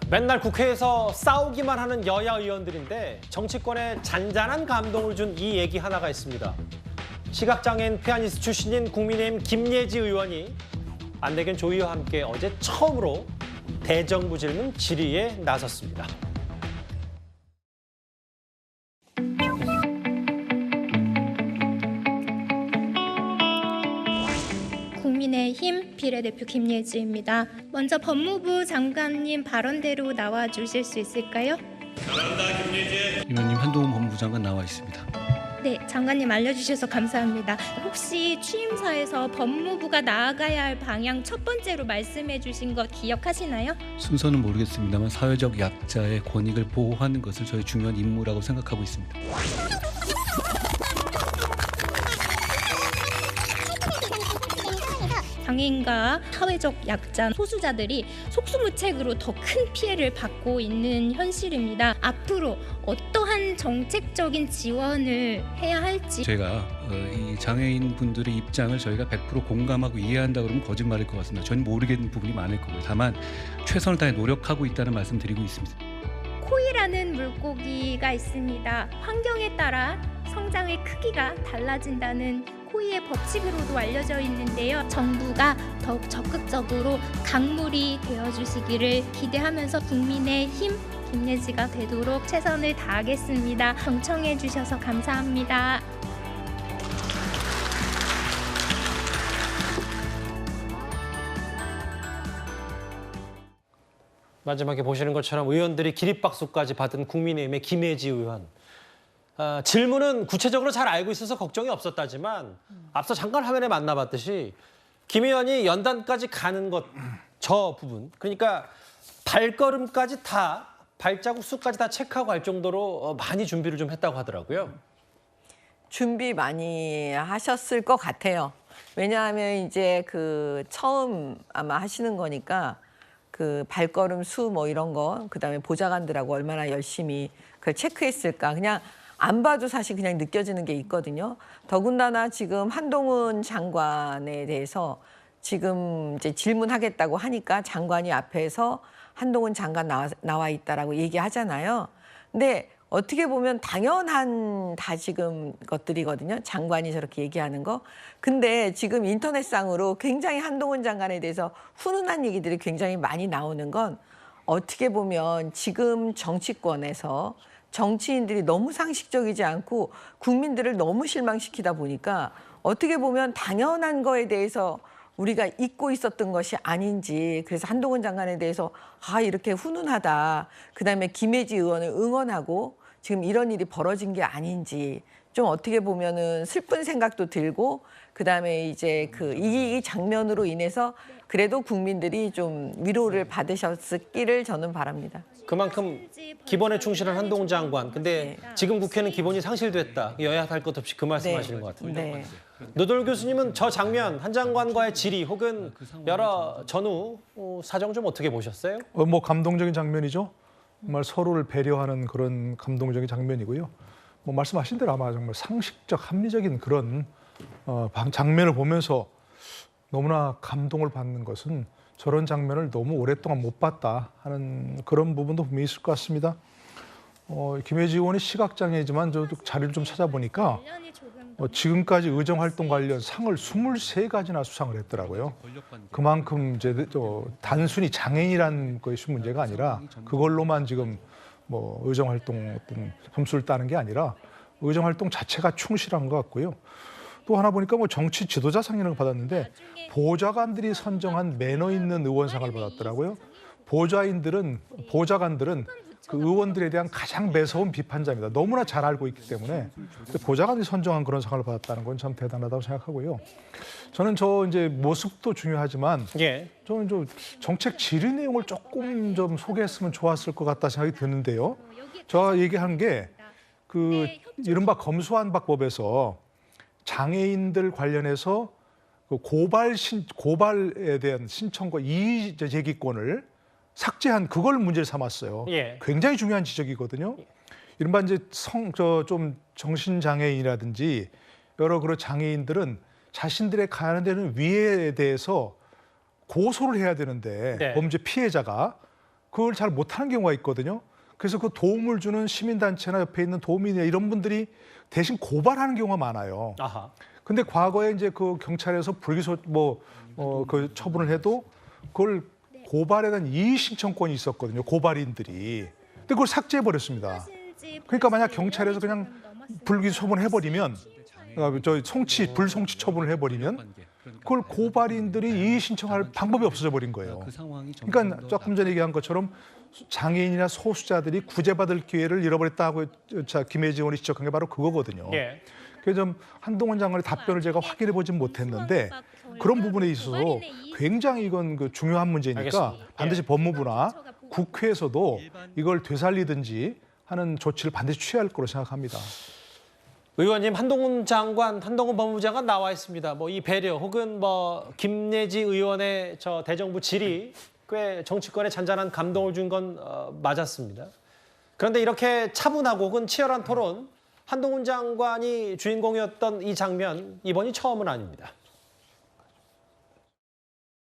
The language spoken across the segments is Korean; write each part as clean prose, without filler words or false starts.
맨날 국회에서 싸우기만 하는 여야 의원들인데 정치권에 잔잔한 감동을 준 이 얘기 하나가 있습니다. 시각장애인 피아니스트 출신인 국민의힘 김예지 의원이 안대견 조이와 함께 어제 처음으로 대정부 질문 질의에 나섰습니다. 국민의힘 비례대표 김예지입니다. 먼저 법무부 장관님 발언대로 나와주실 수 있을까요? 잘한다 김예지. 의원님 한동훈 법무부 장관 나와 있습니다. 네, 장관님 알려주셔서 감사합니다. 혹시 취임사에서 법무부가 나아가야 할 방향 첫 번째로 말씀해 주신 것 기억하시나요? 순서는 모르겠습니다만 사회적 약자의 권익을 보호하는 것을 저희 중요한 임무라고 생각하고 있습니다. 장애인과 사회적 약자, 소수자들이 속수무책으로 더 큰 피해를 받고 있는 현실입니다. 앞으로 어떠한 정책적인 지원을 해야 할지. 제가 이 장애인 분들의 입장을 저희가 100% 공감하고 이해한다 그러면 거짓말일 것 같습니다. 저는 모르겠는 부분이 많을 거고요. 다만 최선을 다해 노력하고 있다는 말씀 드리고 있습니다. 코이라는 물고기가 있습니다. 환경에 따라 성장의 크기가 달라진다는 코이의 법칙으로도 알려져 있는데요. 정부가 더욱 적극적으로 강물이 되어주시기를 기대하면서 국민의힘 김예지가 되도록 최선을 다하겠습니다. 경청해 주셔서 감사합니다. 마지막에 보시는 것처럼 의원들이 기립박수까지 받은 국민의힘의 김예지 의원. 질문은 구체적으로 잘 알고 있어서 걱정이 없었다지만 앞서 잠깐 화면에 만나봤듯이 김 의원이 연단까지 가는 것, 저 부분, 그러니까 발걸음까지 다, 발자국 수까지 다 체크하고 할 정도로 많이 준비를 좀 했다고 하더라고요. 준비 많이 하셨을 것 같아요. 왜냐하면 이제 그 처음 아마 하시는 거니까 그 발걸음 수 뭐 이런 거, 그다음에 보좌관들하고 얼마나 열심히 그걸 체크했을까. 그냥 안 봐도 사실 그냥 느껴지는 게 있거든요. 더군다나 지금 한동훈 장관에 대해서 지금 이제 질문하겠다고 하니까 장관이 앞에서 한동훈 장관 나와 있다라고 얘기하잖아요. 근데 어떻게 보면 당연한 다 지금 것들이거든요. 장관이 저렇게 얘기하는 거. 근데 지금 인터넷상으로 굉장히 한동훈 장관에 대해서 훈훈한 얘기들이 굉장히 많이 나오는 건 어떻게 보면 지금 정치권에서 정치인들이 너무 상식적이지 않고 국민들을 너무 실망시키다 보니까 어떻게 보면 당연한 거에 대해서 우리가 잊고 있었던 것이 아닌지. 그래서 한동훈 장관에 대해서 이렇게 훈훈하다. 그다음에 김예지 의원을 응원하고 지금 이런 일이 벌어진 게 아닌지 좀 어떻게 보면은 슬픈 생각도 들고 그다음에 이제 이 장면으로 인해서 그래도 국민들이 좀 위로를 받으셨기를 저는 바랍니다. 그만큼 기본에 충실한 한동훈 장관. 근데 지금 국회는 기본이 상실됐다. 여야 할 것 없이 그 말씀하시는 것 같은데. 네. 노돌 교수님은 저 장면, 한 장관과의 질의 혹은 여러 전후 사정 좀 어떻게 보셨어요? 뭐 감동적인 장면이죠. 정말 서로를 배려하는 그런 감동적인 장면이고요. 뭐 말씀하신 대로 아마 정말 상식적, 합리적인 그런 장면을 보면서 너무나 감동을 받는 것은 저런 장면을 너무 오랫동안 못 봤다 하는 그런 부분도 분명히 있을 것 같습니다. 김예지 의원이 시각장애지만 저도 자료를 좀 찾아보니까 지금까지 의정활동 관련 상을 23가지나 수상을 했더라고요. 그만큼 이제 단순히 장애인이라는 것이 문제가 아니라 그걸로만 지금 뭐 의정활동 어떤 점수를 따는 게 아니라 의정활동 자체가 충실한 것 같고요. 또 하나 보니까 뭐 정치 지도자상이라는 거 받았는데 보좌관들이 선정한 매너 있는 의원상을 받았더라고요. 보좌관들은 그 의원들에 대한 가장 매서운 비판자입니다. 너무나 잘 알고 있기 때문에 보좌관이 선정한 그런 상을 받았다는 건 참 대단하다고 생각하고요. 저는 이제 모습도 중요하지만 저는 좀 정책 질의 내용을 조금 좀 소개했으면 좋았을 것 같다 생각이 드는데요. 제가 얘기한 게 이른바 검수완박법에서 장애인들 관련해서 고발에 대한 신청과 이의 제기권을 삭제한 그걸 문제를 삼았어요. 굉장히 중요한 지적이거든요. 이른바 이제 좀 정신장애인이라든지 여러 그런 장애인들은 자신들의 가는 데는 위해에 대해서 고소를 해야 되는데 범죄 피해자가 그걸 잘 못하는 경우가 있거든요. 그래서 그 도움을 주는 시민단체나 옆에 있는 도민이나 이런 분들이 대신 고발하는 경우가 많아요. 아하. 근데 과거에 이제 그 경찰에서 불기소 그 처분을 해도 그걸 고발에 대한 이의 신청권이 있었거든요. 고발인들이. 근데 그걸 삭제해 버렸습니다. 그러니까 만약 경찰에서 그냥 불기소 처분을 해버리면 저 불송치 처분을 해버리면 그걸 고발인들이 이의 신청할 방법이 없어져 버린 거예요. 그 상황이 그러니까 조금 전에 얘기한 것처럼 장애인이나 소수자들이 구제받을 기회를 잃어버렸다고 김혜지 의원이 지적한 게 바로 그거거든요. 예. 그래서 좀 한동훈 장관의 답변을 제가 확인해 보진 못했는데 그런 부분에 있어서 굉장히 이건 그 중요한 문제니까 알겠습니다. 반드시 법무부나 국회에서도 이걸 되살리든지 하는 조치를 반드시 취해야 할 거로 생각합니다. 의원님, 한동훈 법무부 장관 나와 있습니다. 뭐 이 배려 혹은 뭐 김예지 의원의 저 대정부 질의 꽤 정치권에 잔잔한 감동을 준 건 맞았습니다. 그런데 이렇게 차분하고 혹은 치열한 토론, 한동훈 장관이 주인공이었던 이 장면 이번이 처음은 아닙니다.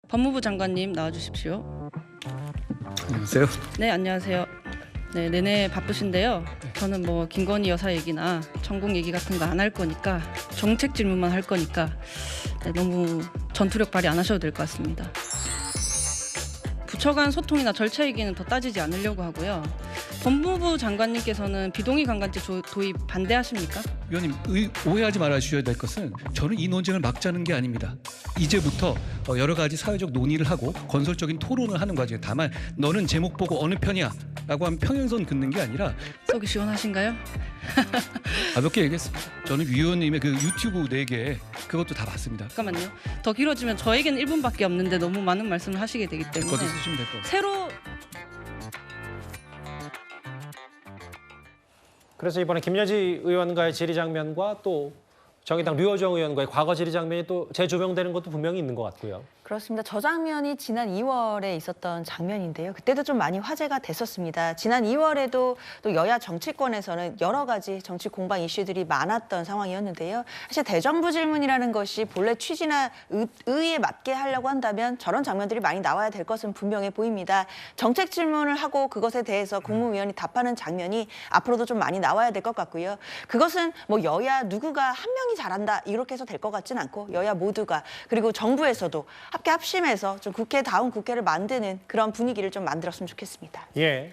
법무부 장관님 나와주십시오. 안녕하세요. 네, 안녕하세요. 네, 내내 바쁘신데요. 저는 뭐 김건희 여사 얘기나 천공 얘기 같은 거 안 할 거니까 정책 질문만 할 거니까 네, 너무 전투력 발휘 안 하셔도 될 것 같습니다. 부처 간 소통이나 절차 얘기는 더 따지지 않으려고 하고요. 법무부 장관님께서는 비동의 관광제 도입 반대하십니까? 위원님 오해하지 말아주셔야 될 것은 저는 이 논쟁을 막자는 게 아닙니다. 이제부터 여러 가지 사회적 논의를 하고 건설적인 토론을 하는 과정에 다만 너는 제목 보고 어느 편이야 라고 하면 평행선 긋는 게 아니라 속이 시원하신가요? 가볍게 얘기했습니다. 저는 위원님의 그 유튜브 4개 그것도 다 봤습니다. 잠깐만요. 더 길어지면 저에겐 1분밖에 없는데 너무 많은 말씀을 하시게 되기 때문에 그것도 쓰시면 될 것 같아요. 새로 그래서 이번에 김예지 의원과의 질의 장면과 또 정의당 류호정 의원과의 과거 질의 장면이 또 재조명되는 것도 분명히 있는 것 같고요. 그렇습니다. 저 장면이 지난 2월에 있었던 장면인데요. 그때도 좀 많이 화제가 됐었습니다. 지난 2월에도 또 여야 정치권에서는 여러 가지 정치 공방 이슈들이 많았던 상황이었는데요. 사실 대정부 질문이라는 것이 본래 취지나 의의에 맞게 하려고 한다면 저런 장면들이 많이 나와야 될 것은 분명해 보입니다. 정책 질문을 하고 그것에 대해서 국무위원이 답하는 장면이 앞으로도 좀 많이 나와야 될 것 같고요. 그것은 뭐 여야 누구가 한 명이 잘한다 이렇게 해서 될 것 같진 않고 여야 모두가 그리고 정부에서도 함께 합심해서 좀 국회다운 국회를 만드는 그런 분위기를 좀 만들었으면 좋겠습니다. 예.